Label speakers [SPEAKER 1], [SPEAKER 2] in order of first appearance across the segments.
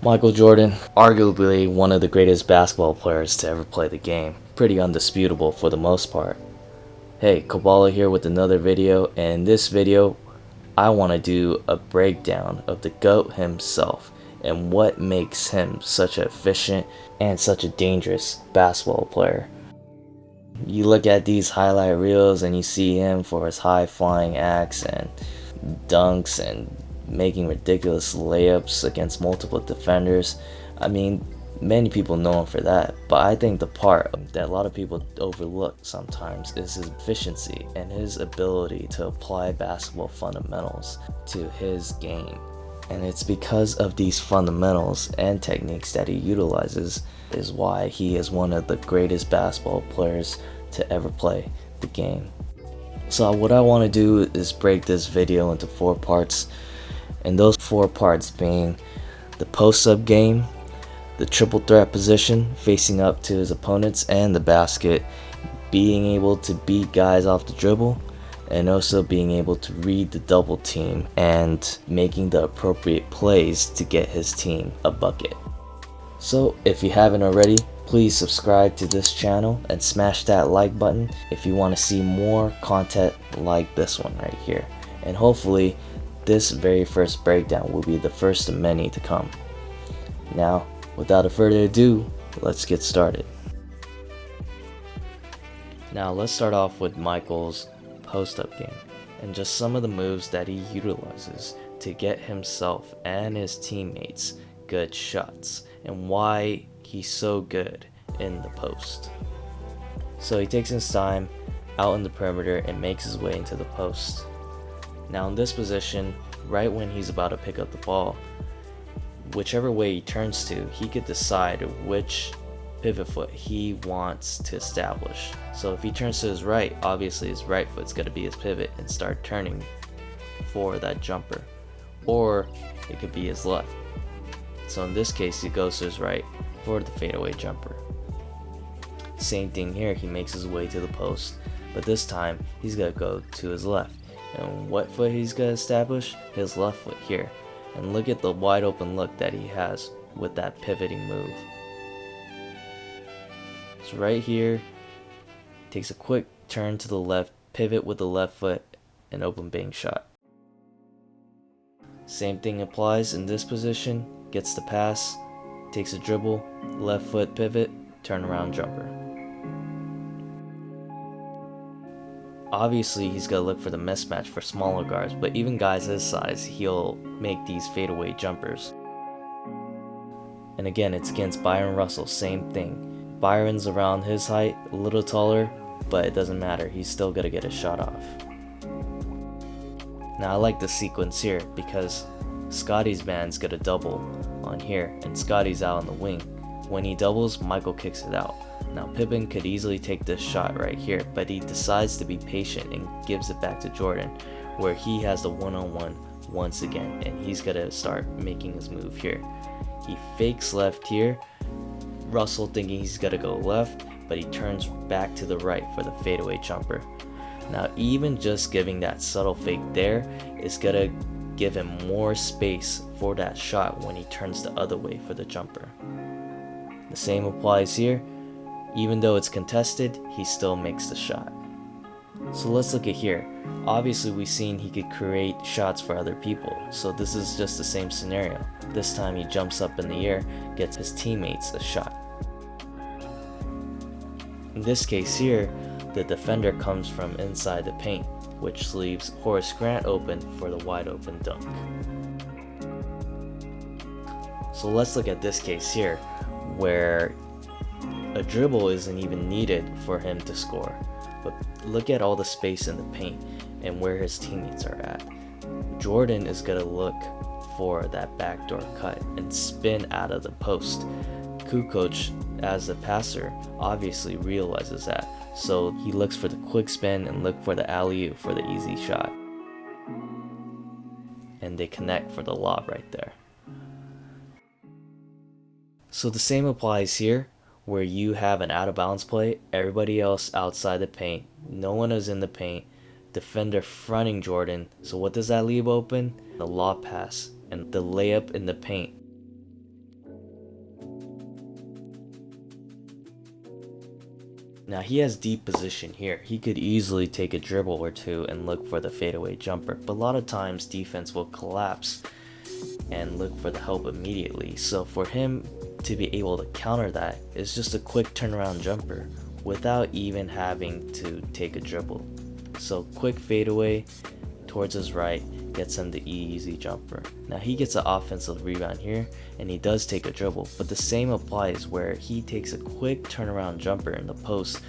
[SPEAKER 1] Michael Jordan, arguably one of the greatest basketball players to ever play the game. Pretty undisputable for the most part. Hey, Koballa here with another video, and in this video, I want to do a breakdown of the GOAT himself and what makes him such an efficient and such a dangerous basketball player. You look at these highlight reels and you see him for his high flying acts and dunks and making ridiculous layups against multiple defenders. I mean, many people know him for that, but I think the part that a lot of people overlook sometimes is his efficiency and his ability to apply basketball fundamentals to his game. And it's because of these fundamentals and techniques that he utilizes is why he is one of the greatest basketball players to ever play the game. So what I want to do is break this video into 4 parts, and those 4 parts being the post-up game, the triple threat position facing up to his opponents and the basket, being able to beat guys off the dribble, and also being able to read the double team and making the appropriate plays to get his team a bucket. So if you haven't already, please subscribe to this channel and smash that like button if you want to see more content like this one right here. And hopefully this very first breakdown will be the first of many to come. Now, without further ado, let's get started. Now let's start off with Michael's post-up game and just some of the moves that he utilizes to get himself and his teammates good shots and why he's so good in the post. So he takes his time out in the perimeter and makes his way into the post. Now in this position, right when he's about to pick up the ball, whichever way he turns to, he could decide which pivot foot he wants to establish. So if he turns to his right, obviously his right foot's going to be his pivot and start turning for that jumper, or it could be his left. So in this case, he goes to his right for the fadeaway jumper. Same thing here, he makes his way to the post, but this time he's going to go to his left. And what foot he's going to establish? His left foot here. And look at the wide open look that he has with that pivoting move. So right here, takes a quick turn to the left, pivot with the left foot, and open bank shot. Same thing applies in this position, gets the pass, takes a dribble, left foot pivot, turn around jumper. Obviously he's going to look for the mismatch for smaller guards, but even guys his size, he'll make these fadeaway jumpers. And again, it's against Byron Russell, same thing. Byron's around his height, a little taller, but it doesn't matter, he's still going to get a shot off. Now I like the sequence here because Scotty's man's going to double on here and Scotty's out on the wing. When he doubles, Michael kicks it out. Now Pippen could easily take this shot right here, but he decides to be patient and gives it back to Jordan, where he has the one-on-one once again, and he's gonna start making his move here. He fakes left here, Russell thinking he's gonna go left, but he turns back to the right for the fadeaway jumper. Now even just giving that subtle fake there is gonna give him more space for that shot when he turns the other way for the jumper. The same applies here. Even though it's contested, he still makes the shot. So let's look at here. Obviously we've seen he could create shots for other people, so this is just the same scenario. This time he jumps up in the air, gets his teammates a shot. In this case here, the defender comes from inside the paint, which leaves Horace Grant open for the wide open dunk. So let's look at this case here, where a dribble isn't even needed for him to score, but look at all the space in the paint and where his teammates are at. Jordan is going to look for that backdoor cut and spin out of the post. Kukoc, as the passer, obviously realizes that, so he looks for the quick spin and look for the alley-oop for the easy shot. And they connect for the lob right there. So the same applies here, where you have an out of bounds play, everybody else outside the paint, no one is in the paint, defender fronting Jordan. So what does that leave open? The lob pass and the layup in the paint. Now he has deep position here. He could easily take a dribble or two and look for the fadeaway jumper, but a lot of times defense will collapse and look for the help immediately. So for him to be able to counter that is just a quick turnaround jumper without even having to take a dribble. So quick fadeaway towards his right gets him the easy jumper. Now he gets an offensive rebound here and he does take a dribble, but the same applies where he takes a quick turnaround jumper in the post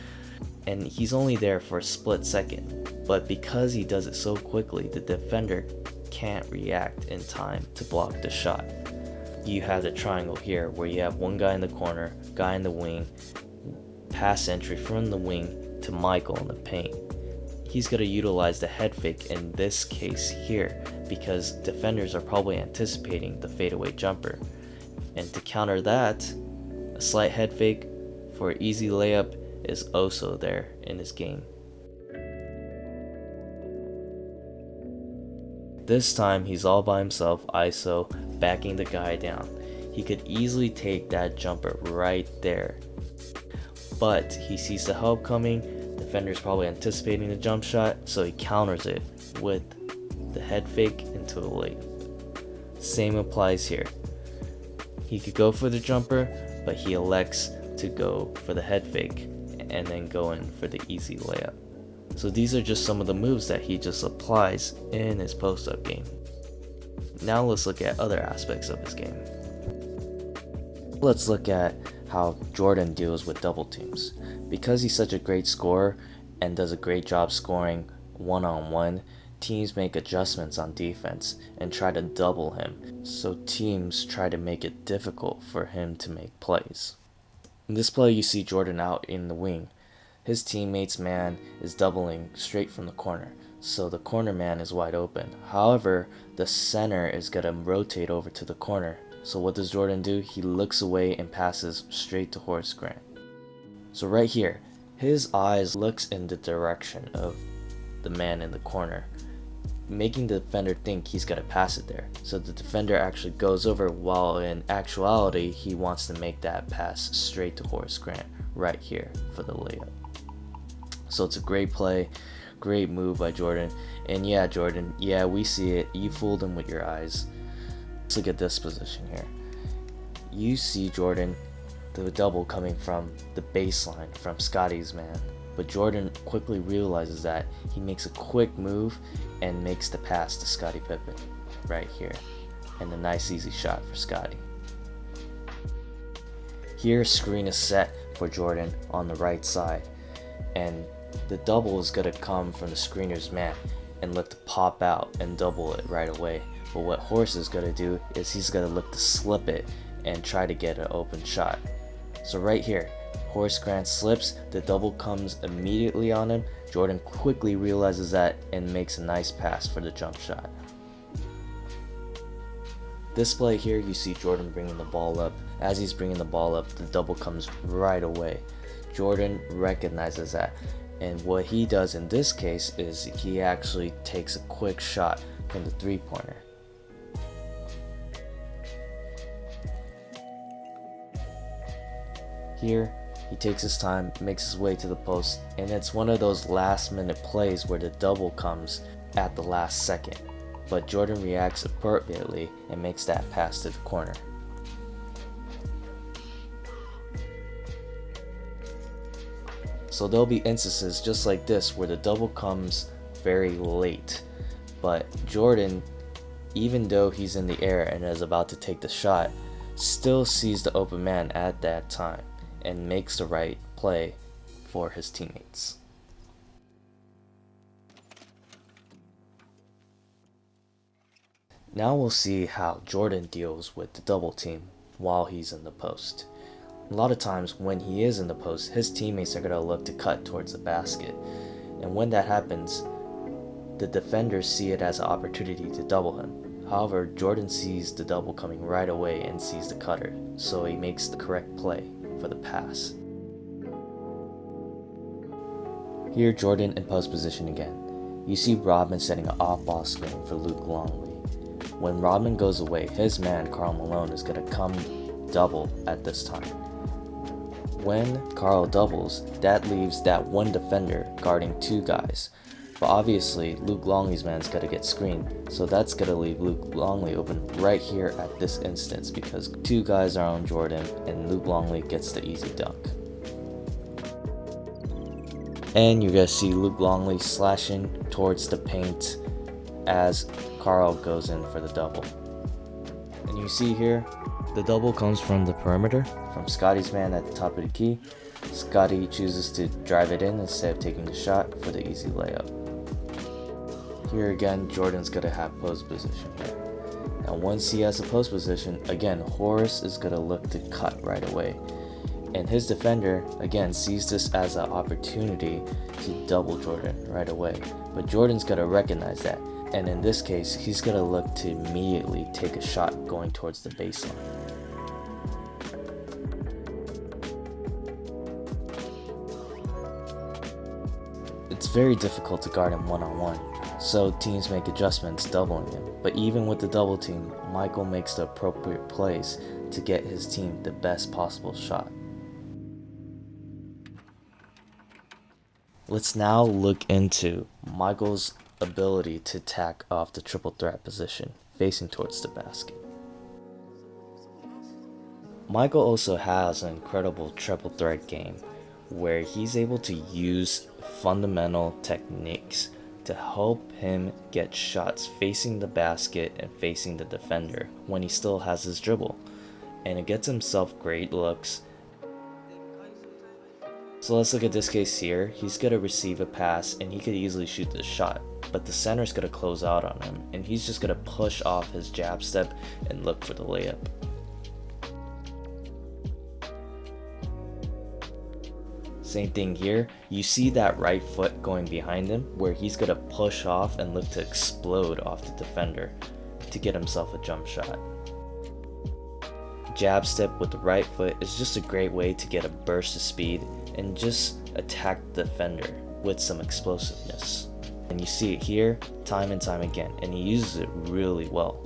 [SPEAKER 1] and he's only there for a split second, but because he does it so quickly, the defender can't react in time to block the shot. You have the triangle here where you have one guy in the corner, guy in the wing, pass entry from the wing to Michael in the paint. He's going to utilize the head fake in this case here because defenders are probably anticipating the fadeaway jumper. And to counter that, a slight head fake for an easy layup is also there in his game. This time he's all by himself, ISO, backing the guy down. He could easily take that jumper right there, but he sees the help coming. Defender's probably anticipating the jump shot, so he counters it with the head fake into a layup. Same applies here. He could go for the jumper, but he elects to go for the head fake and then go in for the easy layup. So these are just some of the moves that he just applies in his post-up game. Now let's look at other aspects of his game. Let's look at how Jordan deals with double teams. Because he's such a great scorer and does a great job scoring one-on-one, teams make adjustments on defense and try to double him. So teams try to make it difficult for him to make plays. In this play you see Jordan out in the wing. His teammate's man is doubling straight from the corner, so the corner man is wide open. However, the center is going to rotate over to the corner. So what does Jordan do? He looks away and passes straight to Horace Grant. So right here, his eyes looks in the direction of the man in the corner, making the defender think he's going to pass it there. So the defender actually goes over, while in actuality he wants to make that pass straight to Horace Grant right here for the layup. So it's a great play, great move by Jordan. And yeah, Jordan, yeah, we see it. You fooled him with your eyes. Let's look at this position here. You see Jordan, the double coming from the baseline from Scotty's man. But Jordan quickly realizes that. He makes a quick move and makes the pass to Scottie Pippen right here. And a nice easy shot for Scotty. Here, screen is set for Jordan on the right side. And the double is going to come from the screener's man and look to pop out and double it right away. But what Horace is going to do is he's going to look to slip it and try to get an open shot. So right here, Horace Grant slips, the double comes immediately on him. Jordan quickly realizes that and makes a nice pass for the jump shot. This play here, you see Jordan bringing the ball up. As he's bringing the ball up, the double comes right away. Jordan recognizes that, and what he does in this case is he actually takes a quick shot from the three-pointer. Here, he takes his time, makes his way to the post, and it's one of those last-minute plays where the double comes at the last second. But Jordan reacts appropriately and makes that pass to the corner. So there'll be instances just like this where the double comes very late, but Jordan, even though he's in the air and is about to take the shot, still sees the open man at that time and makes the right play for his teammates. Now we'll see how Jordan deals with the double team while he's in the post. A lot of times when he is in the post, his teammates are going to look to cut towards the basket. And when that happens, the defenders see it as an opportunity to double him. However, Jordan sees the double coming right away and sees the cutter, so he makes the correct play for the pass. Here, Jordan in post position again. You see Rodman setting an off-ball screen for Luke Longley. When Rodman goes away, his man Karl Malone is going to come double at this time. When Carl doubles, that leaves that one defender guarding two guys. But obviously, Luke Longley's man's gotta get screened, so that's gonna leave Luke Longley open right here at this instance because two guys are on Jordan and Luke Longley gets the easy dunk. And you're gonna see Luke Longley slashing towards the paint as Carl goes in for the double. And you see here, the double comes from the perimeter, from Scotty's man at the top of the key. Scotty chooses to drive it in instead of taking the shot for the easy layup. Here again, Jordan's gonna have post position here. Now once he has a post position, again, Horace is gonna look to cut right away. And his defender, again, sees this as an opportunity to double Jordan right away. But Jordan's gonna recognize that. And in this case, he's gonna look to immediately take a shot going towards the baseline. It's very difficult to guard him one-on-one, so teams make adjustments doubling him. But even with the double team, Michael makes the appropriate plays to get his team the best possible shot. Let's now look into Michael's ability to attack off the triple threat position, facing towards the basket. Michael also has an incredible triple threat game where he's able to use fundamental techniques to help him get shots facing the basket and facing the defender when he still has his dribble, and it gets himself great looks. So let's look at this case here. He's gonna receive a pass and he could easily shoot the shot, but the center's gonna close out on him and he's just gonna push off his jab step and look for the layup. Same thing here, you see that right foot going behind him where he's gonna push off and look to explode off the defender to get himself a jump shot. Jab step with the right foot is just a great way to get a burst of speed and just attack the defender with some explosiveness. And you see it here time and time again, and he uses it really well.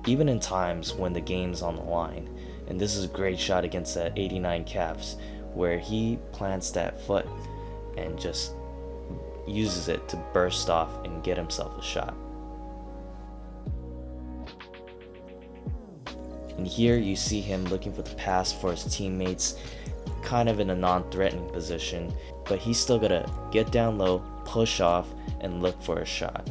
[SPEAKER 1] Even in times when the game's on the line, and this is a great shot against the 89 Cavs where he plants that foot and just uses it to burst off and get himself a shot. And here you see him looking for the pass for his teammates, kind of in a non-threatening position, but he's still gonna get down low, push off, and look for a shot.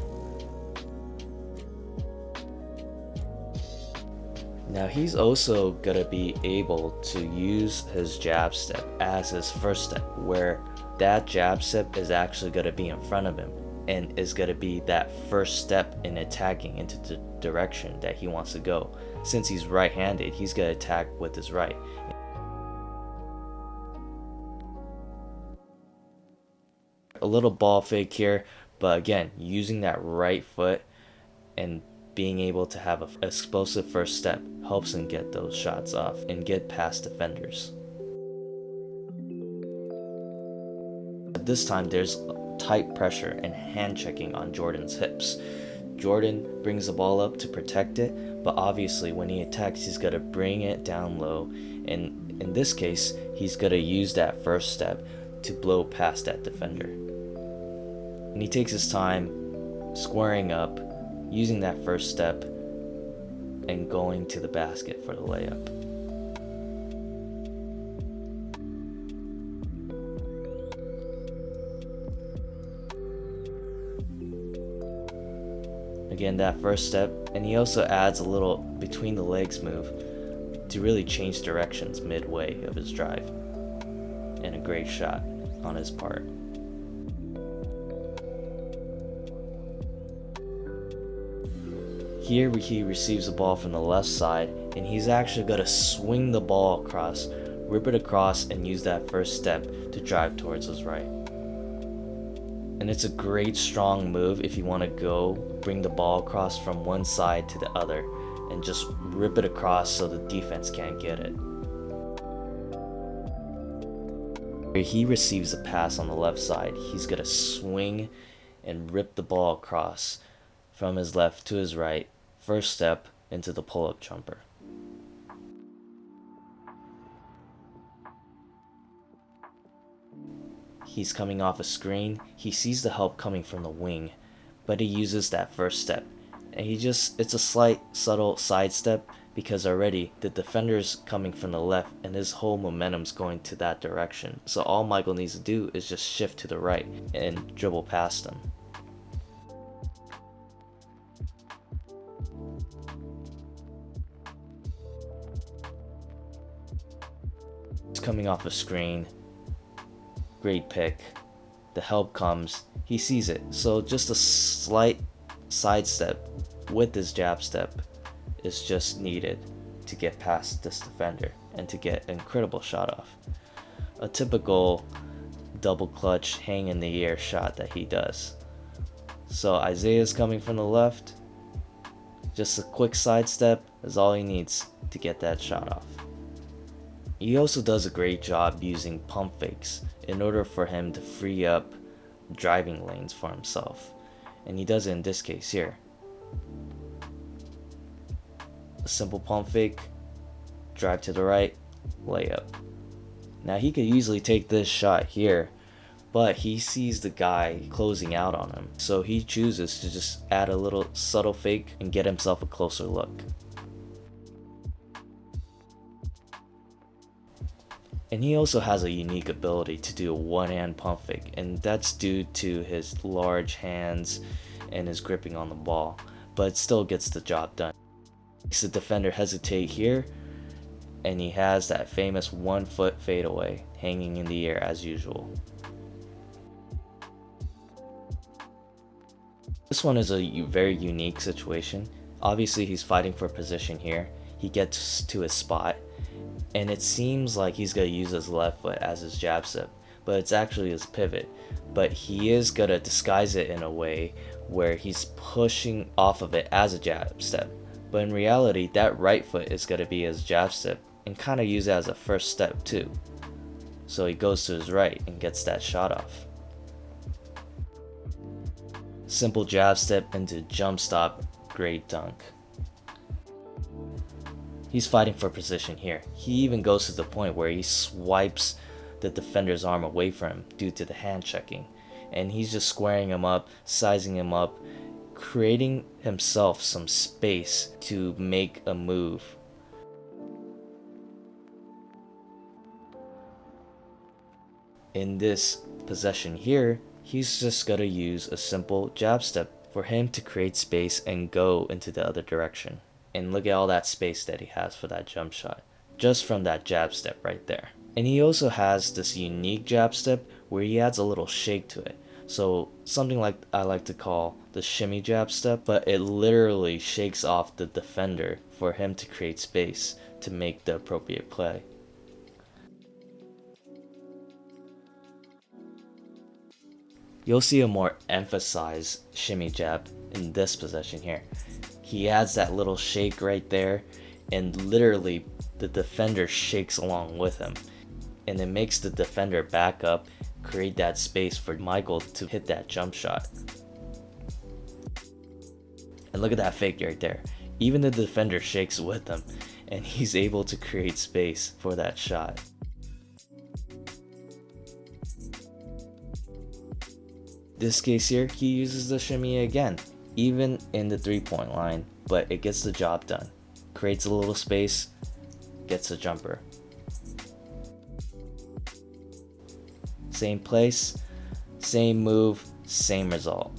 [SPEAKER 1] Now he's also gonna be able to use his jab step as his first step, where that jab step is actually gonna be in front of him and is gonna be that first step in attacking into the direction that he wants to go. Since he's right-handed, he's gonna attack with his right. A little ball fake here, but again, using that right foot and being able to have an explosive first step helps him get those shots off and get past defenders. At this time, there's tight pressure and hand checking on Jordan's hips. Jordan brings the ball up to protect it, but obviously when he attacks, he's got to bring it down low, and in this case, he's got to use that first step to blow past that defender. And he takes his time squaring up, using that first step, and going to the basket for the layup. Again, that first step, and he also adds a little between the legs move to really change directions midway of his drive. And a great shot on his part. Here he receives the ball from the left side, and he's actually going to swing the ball across, rip it across, and use that first step to drive towards his right. And it's a great strong move if you want to go bring the ball across from one side to the other and just rip it across so the defense can't get it. Where he receives a pass on the left side, he's going to swing and rip the ball across from his left to his right, first step into the pull-up jumper. he's coming off a screen, he sees the help coming from the wing, but he uses that first step. And it's a slight subtle sidestep because already the defender's coming from the left and his whole momentum's going to that direction. So all Michael needs to do is just shift to the right and dribble past him. He's coming off a screen. Great pick. The help comes. He sees it. So just a slight sidestep with his jab step is just needed to get past this defender and to get an incredible shot off. A typical double clutch hang in the air shot that he does. So Isaiah's coming from the left. Just a quick sidestep is all he needs to get that shot off. He also does a great job using pump fakes in order for him to free up driving lanes for himself. And he does it in this case here. A simple pump fake, drive to the right, layup. Now he could easily take this shot here, but he sees the guy closing out on him. So he chooses to just add a little subtle fake and get himself a closer look. And he also has a unique ability to do a one-hand pump fake, and that's due to his large hands and his gripping on the ball, but it still gets the job done. Makes the defender hesitate here, and he has that famous 1 foot fadeaway hanging in the air as usual. This one is a very unique situation. Obviously he's fighting for position here. He gets to his spot, and it seems like he's going to use his left foot as his jab step, but it's actually his pivot. But he is going to disguise it in a way where he's pushing off of it as a jab step. But in reality, that right foot is going to be his jab step and kind of use it as a first step too. So he goes to his right and gets that shot off. Simple jab step into jump stop, great dunk. He's fighting for position here. He even goes to the point where he swipes the defender's arm away from him due to the hand checking. And he's just squaring him up, sizing him up, creating himself some space to make a move. In this possession here, he's just gonna use a simple jab step for him to create space and go into the other direction. And look at all that space that he has for that jump shot, just from that jab step right there. And he also has this unique jab step where he adds a little shake to it. So something like I like to call the shimmy jab step, but it literally shakes off the defender for him to create space to make the appropriate play. You'll see a more emphasized shimmy jab in this possession here. He adds that little shake right there, and literally the defender shakes along with him. And it makes the defender back up, create that space for Michael to hit that jump shot. And look at that fake right there. Even the defender shakes with him, and he's able to create space for that shot. This case here, he uses the shimmy again, even in the 3-point line, but it gets the job done. Creates a little space, gets a jumper. Same place, same move, same result.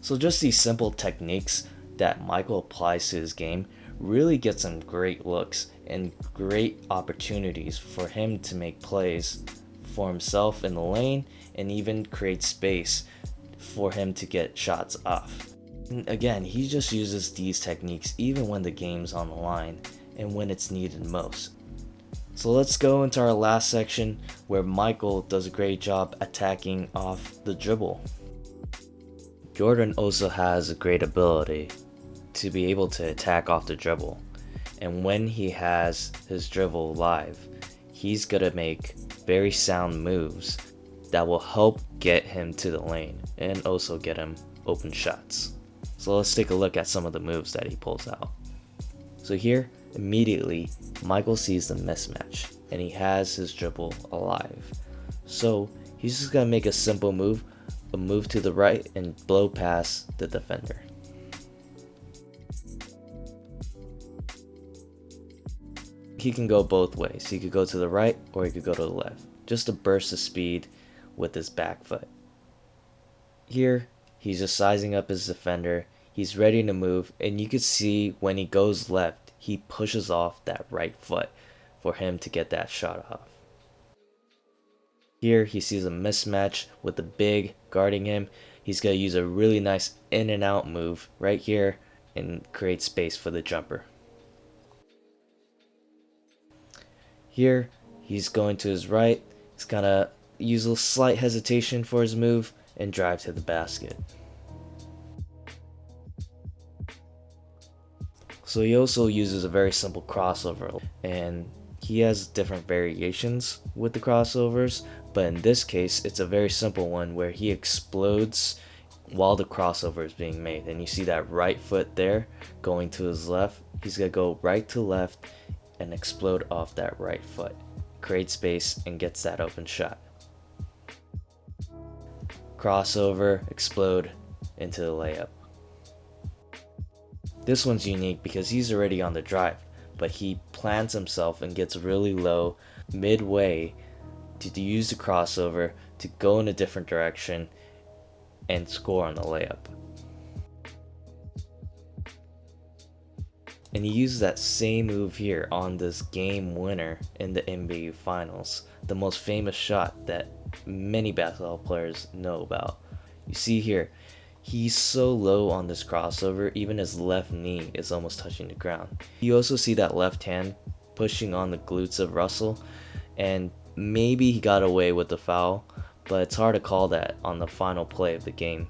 [SPEAKER 1] So just these simple techniques that Michael applies to his game really get some great looks and great opportunities for him to make plays for himself in the lane and even create space for him to get shots off. And again, he just uses these techniques even when the game's on the line and when it's needed most. So let's go into our last section where Michael does a great job attacking off the dribble. Jordan also has a great ability to be able to attack off the dribble, and when he has his dribble live, he's gonna make very sound moves that will help get him to the lane and also get him open shots. So let's take a look at some of the moves that he pulls out. So here, immediately, Michael sees the mismatch and he has his dribble alive. So he's just gonna make a simple move, a move to the right and blow past the defender. He can go both ways. He could go to the right or he could go to the left. Just a burst of speed with his back foot. Here, he's just sizing up his defender. He's ready to move, and you can see when he goes left, he pushes off that right foot for him to get that shot off. Here, he sees a mismatch with the big guarding him. He's going to use a really nice in and out move right here and create space for the jumper. Here, he's going to his right. He's going to use a slight hesitation for his move and drive to the basket. So he also uses a very simple crossover, and he has different variations with the crossovers, but in this case it's a very simple one where he explodes while the crossover is being made. And you see that right foot there going to his left. He's going to go right to left and explode off that right foot, create space, and gets that open shot. Crossover, explode into the layup. This one's unique because he's already on the drive, but he plants himself and gets really low midway to use the crossover to go in a different direction and score on the layup. And he uses that same move here on this game winner in the NBA Finals, the most famous shot that many basketball players know about. You see here, he's so low on this crossover, even his left knee is almost touching the ground. You also see that left hand pushing on the glutes of Russell, and maybe he got away with the foul, but it's hard to call that on the final play of the game.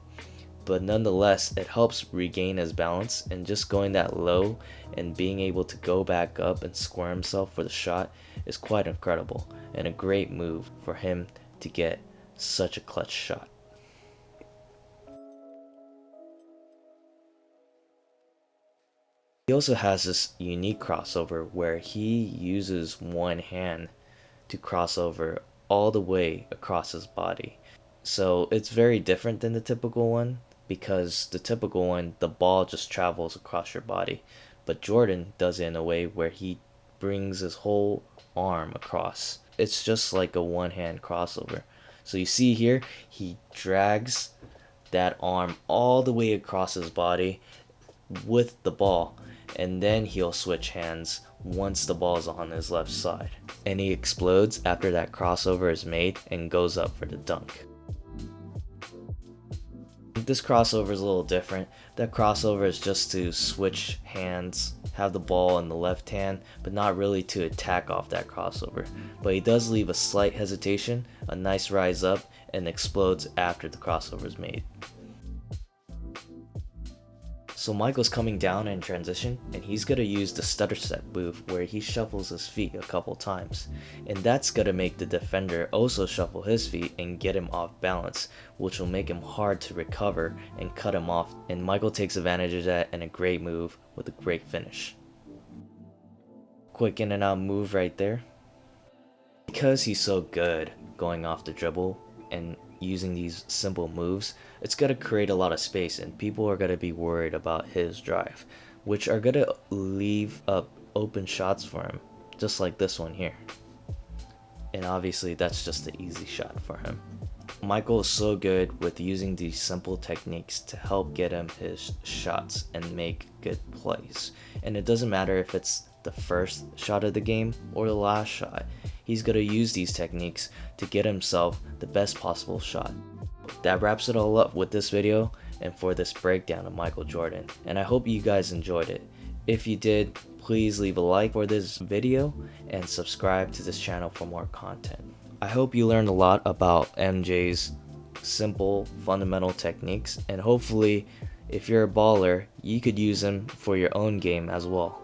[SPEAKER 1] But nonetheless, it helps regain his balance, and just going that low and being able to go back up and square himself for the shot is quite incredible, and a great move for him to get such a clutch shot. He also has this unique crossover where he uses one hand to cross over all the way across his body. So it's very different than the typical one, because the typical one, the ball just travels across your body, but Jordan does it in a way where he brings his whole arm across. It's just like a one-hand crossover. So you see here, he drags that arm all the way across his body with the ball, and then he'll switch hands once the ball is on his left side, and he explodes after that crossover is made and goes up for the dunk. This crossover is a little different. That crossover is just to switch hands, have the ball in the left hand, but not really to attack off that crossover. But he does leave a slight hesitation, a nice rise up, and explodes after the crossover is made. So Michael's coming down in transition, and he's going to use the stutter step move where he shuffles his feet a couple times. And that's going to make the defender also shuffle his feet and get him off balance, which will make him hard to recover and cut him off. And Michael takes advantage of that in a great move with a great finish. Quick in and out move right there. Because he's so good going off the dribble and using these simple moves, it's going to create a lot of space, and people are going to be worried about his drive, which are going to leave up open shots for him, just like this one here. And obviously that's just the easy shot for him. Michael is so good with using these simple techniques to help get him his shots and make good plays. And it doesn't matter if it's the first shot of the game or the last shot. He's going to use these techniques to get himself the best possible shot. That wraps it all up with this video and for this breakdown of Michael Jordan. And I hope you guys enjoyed it. If you did, please leave a like for this video and subscribe to this channel for more content. I hope you learned a lot about MJ's simple fundamental techniques, and hopefully if you're a baller, you could use them for your own game as well.